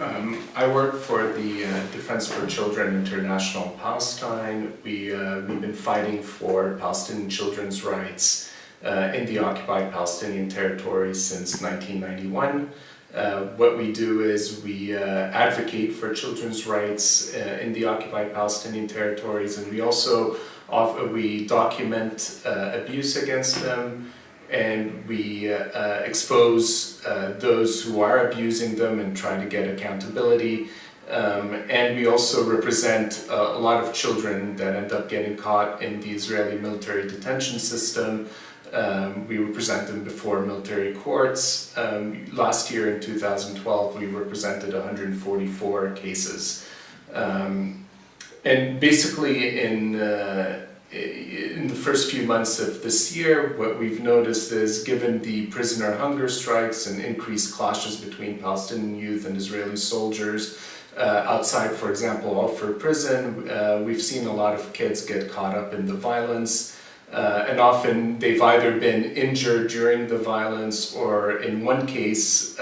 I work for the Defense for Children International Palestine. We've been fighting for Palestinian children's rights in the occupied Palestinian territories since 1991. What we do is we advocate for children's rights in the occupied Palestinian territories, and we also we document abuse against them, and we expose those who are abusing them and try to get accountability. And we also represent a lot of children that end up getting caught in the Israeli military detention system. We represent them before military courts. Last year in 2012 we represented 144 cases. And basically in the first few months of this year, what we've noticed is, given the prisoner hunger strikes and increased clashes between Palestinian youth and Israeli soldiers outside, for example, Al-Fur prison, we've seen a lot of kids get caught up in the violence. And often they've either been injured during the violence, or in one case,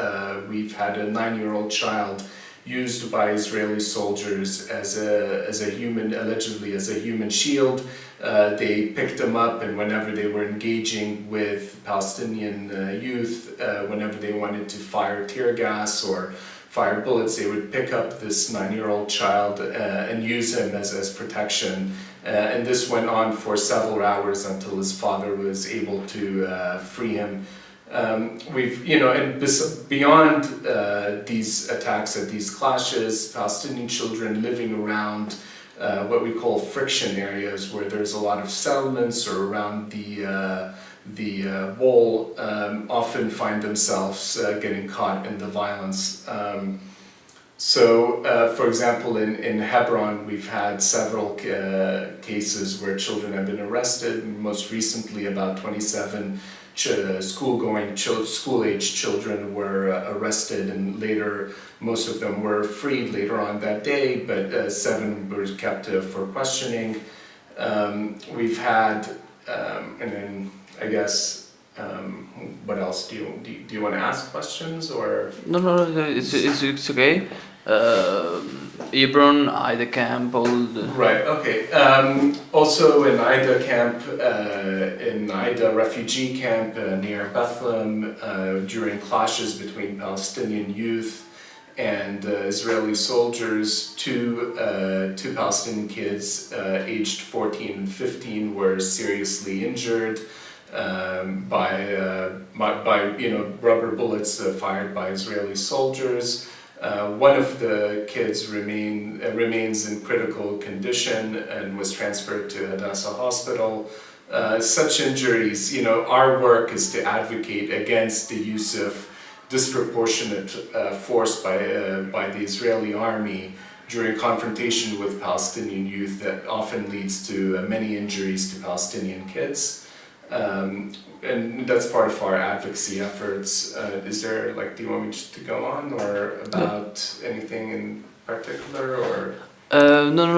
we've had a 9-year-old child used by Israeli soldiers as a human, allegedly as a human shield. They picked them up, and whenever they were engaging with Palestinian youth, whenever they wanted to fire tear gas or fire bullets, they would pick up this 9-year-old child and use him as protection. And this went on for several hours until his father was able to free him. We've, and beyond these attacks and these clashes, Palestinian children living around what we call friction areas, where there's a lot of settlements or around the wall, often find themselves getting caught in the violence. For example, in Hebron, we've had several cases where children have been arrested. Most recently, about 27 school-age children were arrested, and later most of them were freed later on that day, but 7 were kept for questioning. We've had, and then I guess, what else? Do you want to ask questions, or? No, it's okay. Hebron, Ida camp, all the... Right, okay. Also in Ida camp, in Ida refugee camp near Bethlehem, during clashes between Palestinian youth and Israeli soldiers, two Palestinian kids aged 14 and 15 were seriously injured by rubber bullets fired by Israeli soldiers. One of the kids remains in critical condition and was transferred to Hadassah Hospital. Such injuries, our work is to advocate against the use of disproportionate force by the Israeli army during confrontation with Palestinian youth that often leads to many injuries to Palestinian kids. And that's part of our advocacy efforts. Is there, do you want me just to go on, or about anything in particular, or? No.